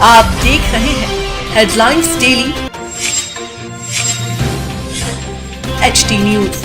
आप देख रहे हैं हेडलाइंस डेली HD न्यूज।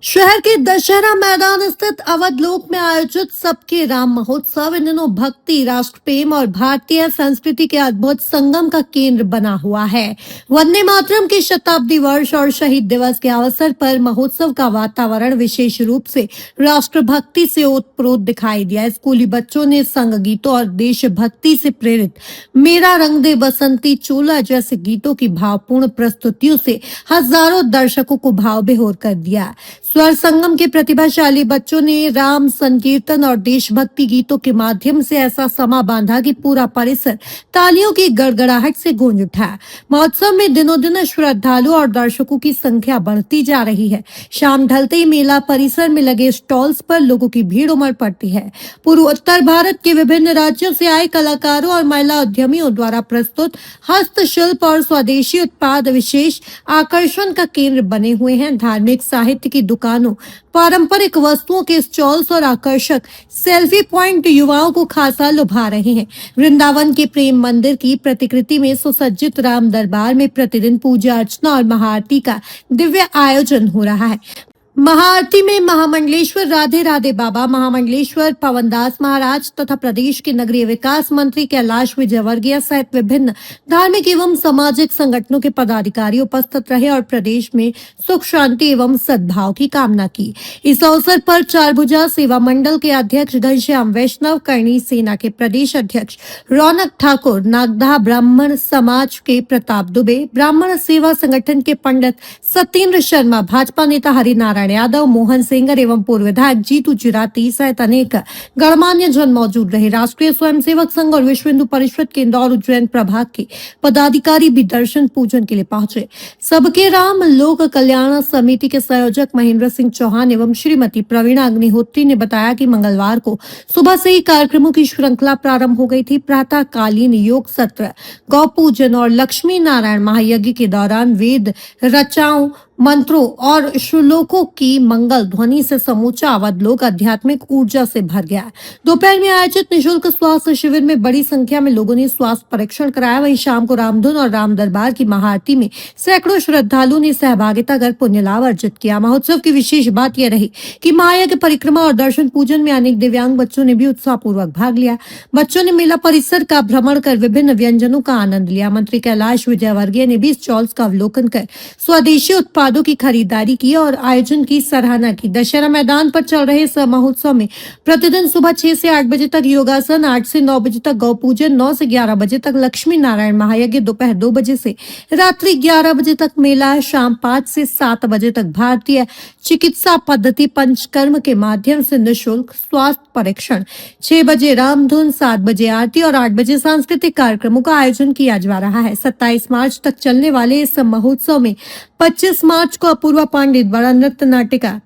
शहर के दशहरा मैदान स्थित अवधलोक में आयोजित सबके राम महोत्सव इन दिनों भक्ति, राष्ट्र प्रेम और भारतीय संस्कृति के अद्भुत संगम का केंद्र बना हुआ है। वंदे मातरम के शताब्दी वर्ष और शहीद दिवस के अवसर पर महोत्सव का वातावरण विशेष रूप से राष्ट्रभक्ति से ओतप्रोत दिखाई दिया। स्कूली बच्चों ने संग गीतों और देशभक्ति से प्रेरित मेरा रंग दे बसंती चोला जैसे गीतों की भावपूर्ण प्रस्तुतियों से हजारों दर्शकों को भाव विभोर कर दिया। स्वर संगम के प्रतिभाशाली बच्चों ने राम संकीर्तन और देशभक्ति गीतों के माध्यम से ऐसा समा बांधा कि पूरा परिसर तालियों की गड़गड़ाहट से गूंज उठा। महोत्सव में दिनों दिन श्रद्धालु और दर्शकों की संख्या बढ़ती जा रही है। शाम ढलते ही मेला परिसर में लगे स्टॉल्स पर लोगों की भीड़ उमड़ पड़ती है। पूर्वोत्तर भारत के विभिन्न राज्यों से आए कलाकारों और महिला उद्यमियों द्वारा प्रस्तुत हस्तशिल्प और स्वदेशी उत्पाद विशेष आकर्षण का केंद्र बने हुए हैं। धार्मिक साहित्य की दुकानों, पारंपरिक वस्तुओं के स्टॉल्स और आकर्षक सेल्फी पॉइंट युवाओं को खासा लुभा रहे हैं। वृंदावन के प्रेम मंदिर की प्रतिकृति में सुसज्जित राम दरबार में प्रतिदिन पूजा अर्चना और महाआरती का दिव्य आयोजन हो रहा है। महाआरती में महामंडलेश्वर राधे राधे बाबा, महामंडलेश्वर पवनदास महाराज तथा प्रदेश के नगरीय विकास मंत्री कैलाश विजयवर्गीय सहित विभिन्न धार्मिक एवं सामाजिक संगठनों के पदाधिकारी उपस्थित रहे और प्रदेश में सुख शांति एवं सद्भाव की कामना की। इस अवसर पर चारभुजा सेवा मंडल के अध्यक्ष घनश्याम वैष्णव, करणी सेना के प्रदेश अध्यक्ष रौनक ठाकुर, नागदा ब्राह्मण समाज के प्रताप दुबे, ब्राह्मण सेवा संगठन के पंडित सत्येंद्र शर्मा, भाजपा नेता हरिनारायण यादव, मोहन सेंगर एवं पूर्व विधायक जीतू चिराती सहित अनेक गणमान्य जन मौजूद रहे। राष्ट्रीय स्वयंसेवक संघ और विश्व हिंदू परिषद के इंदौर उज्जैन प्रभाग के पदाधिकारी भी दर्शन पूजन के लिए पहुंचे। सबके राम लोक कल्याण समिति के संयोजक महेंद्र सिंह चौहान एवं श्रीमती प्रवीणा अग्निहोत्री ने बताया कि मंगलवार को सुबह से ही कार्यक्रमों की श्रृंखला प्रारंभ हो गई थी। प्रातःकालीन योग सत्र, गौ पूजन और लक्ष्मी नारायण महायज्ञ के दौरान वेद रचाओं, मंत्रों और श्लोकों की मंगल ध्वनि से समूचा अवधलोक आध्यात्मिक ऊर्जा से भर गया। दोपहर में आयोजित निःशुल्क स्वास्थ्य शिविर में बड़ी संख्या में लोगों ने स्वास्थ्य परीक्षण कराया। वहीं शाम को रामधुन और राम दरबार की महाआरती में सैकड़ों श्रद्धालुओं ने सहभागिता कर पुण्य लाभ अर्जित किया। महोत्सव की विशेष बात यह रही कि महायज्ञ परिक्रमा और दर्शन पूजन में अनेक दिव्यांग बच्चों ने भी उत्साहपूर्वक भाग लिया। बच्चों ने मेला परिसर का भ्रमण कर विभिन्न व्यंजनों का आनंद लिया। मंत्री कैलाश विजयवर्गीय ने भी स्टॉल्स का अवलोकन कर स्वदेशी उत्पादों की खरीदारी की और आयोजन की सराहना की। दशहरा मैदान पर चल रहे इस महोत्सव में प्रतिदिन सुबह 6 से 8 बजे तक योगासन, 8 से 9 बजे तक गौ पूजन, 9 से 11 बजे तक लक्ष्मी नारायण महायज्ञ, दोपहर 2 बजे से रात्रि 11 बजे तक मेला, शाम 5 से 7 बजे तक भारतीय चिकित्सा पद्धति पंचकर्म के माध्यम से निःशुल्क स्वास्थ्य परीक्षण, 6 बजे रामधुन, 7 बजे आरती और 8 बजे सांस्कृतिक कार्यक्रमों का आयोजन किया जा रहा है। 27 मार्च तक चलने वाले इस महोत्सव में 25 मार्च को अपूर्वा पांडित बड़ा नृत्य नाटिका,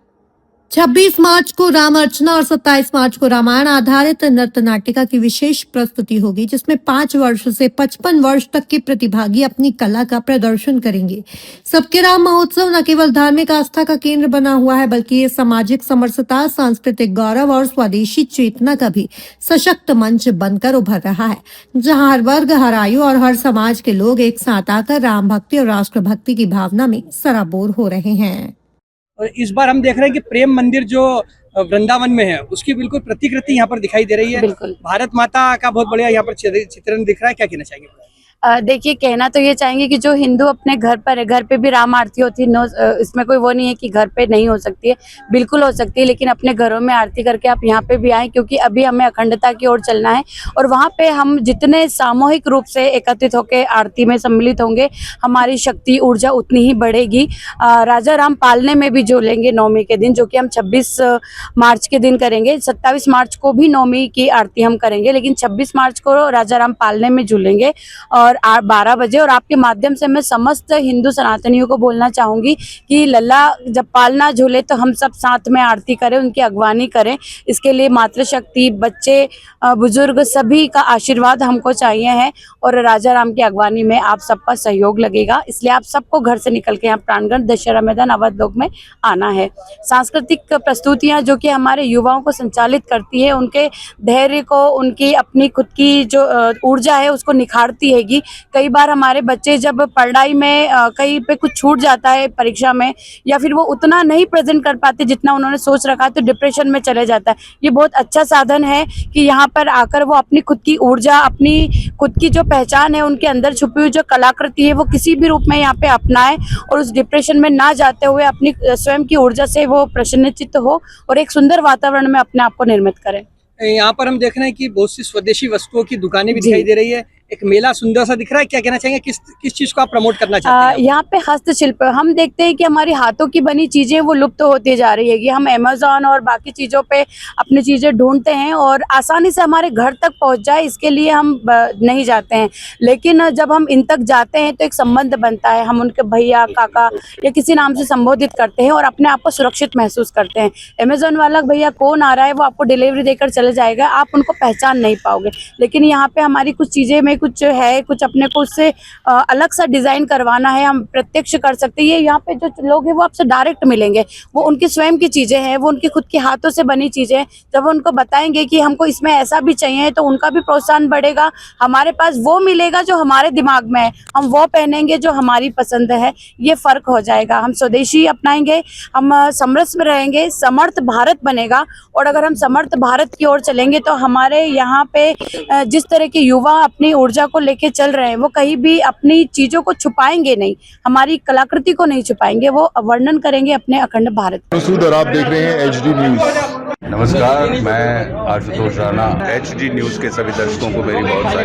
26 मार्च को राम अर्चना और 27 मार्च को रामायण आधारित नृत्य नाटिका की विशेष प्रस्तुति होगी, जिसमें 5 वर्ष से 55 वर्ष तक के प्रतिभागी अपनी कला का प्रदर्शन करेंगे। सबके राम महोत्सव न केवल धार्मिक आस्था का केंद्र बना हुआ है, बल्कि ये सामाजिक समरसता, सांस्कृतिक गौरव और स्वदेशी चेतना का भी सशक्त मंच बनकर उभर रहा है, जहाँ हर वर्ग, हर आयु और हर समाज के लोग एक साथ आकर राम भक्ति और राष्ट्र भक्ति की भावना में सराबोर हो रहे हैं। और इस बार हम देख रहे हैं कि प्रेम मंदिर जो वृंदावन में है उसकी बिल्कुल प्रतिकृति यहाँ पर दिखाई दे रही है। बिल्कुल। भारत माता का बहुत बढ़िया यहाँ पर चित्रण दिख रहा है। क्या कहना चाहेंगे? देखिए, कहना तो ये चाहेंगे कि जो हिंदू अपने घर पर है, घर पे भी राम आरती होती है। नो, इसमें कोई वो नहीं है कि घर पे नहीं हो सकती है, बिल्कुल हो सकती है, लेकिन अपने घरों में आरती करके आप यहाँ पे भी आए, क्योंकि अभी हमें अखंडता की ओर चलना है और वहाँ पे हम जितने सामूहिक रूप से एकत्रित होकर आरती में सम्मिलित होंगे, हमारी शक्ति ऊर्जा उतनी ही बढ़ेगी। राजा राम पालने में भी जुड़ेंगे नवमी के दिन, जो कि हम 26 मार्च के दिन करेंगे। 27 मार्च को भी नवमी की आरती हम करेंगे, लेकिन 26 मार्च को राजा राम पालने में जुड़ेंगे। और और 12 बजे। और आपके माध्यम से मैं समस्त हिंदू सनातनियों को बोलना चाहूँगी कि लल्ला जब पालना झूले तो हम सब साथ में आरती करें, उनकी अगवानी करें। इसके लिए मातृशक्ति, बच्चे, बुजुर्ग सभी का आशीर्वाद हमको चाहिए है और राजा राम की अगवानी में आप सबका सहयोग लगेगा। इसलिए आप सबको घर से निकल के यहाँ प्राणगण दशहरा मैदान अवध लोक में आना है। सांस्कृतिक प्रस्तुतियाँ जो कि हमारे युवाओं को संचालित करती है, उनके धैर्य को, उनकी अपनी खुद की जो ऊर्जा है उसको निखारती हैगी। कई बार हमारे बच्चे जब पढ़ाई में कहीं पे कुछ छूट जाता है परीक्षा में, या फिर वो उतना नहीं प्रेजेंट कर पाते जितना उन्होंने सोच रखा है, तो डिप्रेशन में चले जाता है। ये बहुत अच्छा साधन है कि यहाँ पर आकर वो अपनी खुद की ऊर्जा, अपनी खुद की जो पहचान है, उनके अंदर छुपी हुई जो कलाकृति है, वो किसी भी रूप में यहाँ पे अपनाए और उस डिप्रेशन में ना जाते हुए अपनी स्वयं की ऊर्जा से वो प्रसन्नचित्त हो और एक सुंदर वातावरण में अपने आप को निर्मित करें। यहाँ पर हम देख रहे हैं कि बहुत सी स्वदेशी वस्तुओं की दुकानें भी जी। दिखाई दे रही है। एक मेला सुंदर सा दिख रहा है, क्या कहना चाहेंगे, किस चीज को आप प्रमोट करना चाहते हैं? यहाँ पे हस्तशिल्प हम देखते हैं कि हमारी हाथों की बनी चीजें वो लुप्त होती जा रही है कि हम अमेज़न और बाकी चीजों पे अपनी चीजें ढूंढते हैं और आसानी से हमारे घर तक पहुंच जाए इसके लिए हम नहीं जाते हैं। लेकिन जब हम इन तक जाते हैं तो एक संबंध बनता है, हम उनके भैया, काका या किसी नाम से संबोधित करते हैं और अपने आप को सुरक्षित महसूस करते हैं। अमेज़न वाला भैया कौन आ रहा है, वो आपको डिलीवरी देकर चले जाएगा, आप उनको पहचान नहीं पाओगे। लेकिन यहाँ पे हमारी कुछ चीजें में कुछ है, कुछ अपने को उससे अलग सा डिजाइन करवाना है, हम प्रत्यक्ष कर सकते हैं। ये यहाँ पे जो लोग हैं वो आपसे डायरेक्ट मिलेंगे, वो उनकी स्वयं की चीजें हैं, वो उनकी खुद के हाथों से बनी चीजें हैं। जब उनको बताएंगे कि हमको इसमें ऐसा भी चाहिए तो उनका भी प्रोत्साहन बढ़ेगा, हमारे पास वो मिलेगा जो हमारे दिमाग में है, हम वो पहनेंगे जो हमारी पसंद है। ये फर्क हो जाएगा, हम स्वदेशी अपनाएंगे, हम समरस में रहेंगे, समर्थ भारत बनेगा। और अगर हम समर्थ भारत की ओर चलेंगे तो हमारे यहाँ पे जिस तरह के युवा अपनी ऊर्जा को लेके चल रहे हैं, वो कहीं भी अपनी चीजों को छुपाएंगे नहीं, हमारी कलाकृति को नहीं छुपाएंगे, वो वर्णन करेंगे अपने अखंड भारत। मसूद और आप देख रहे हैं HD न्यूज। नमस्कार, मैं आशुतोष राणा। HD न्यूज के सभी दर्शकों को मेरी बहुत सारी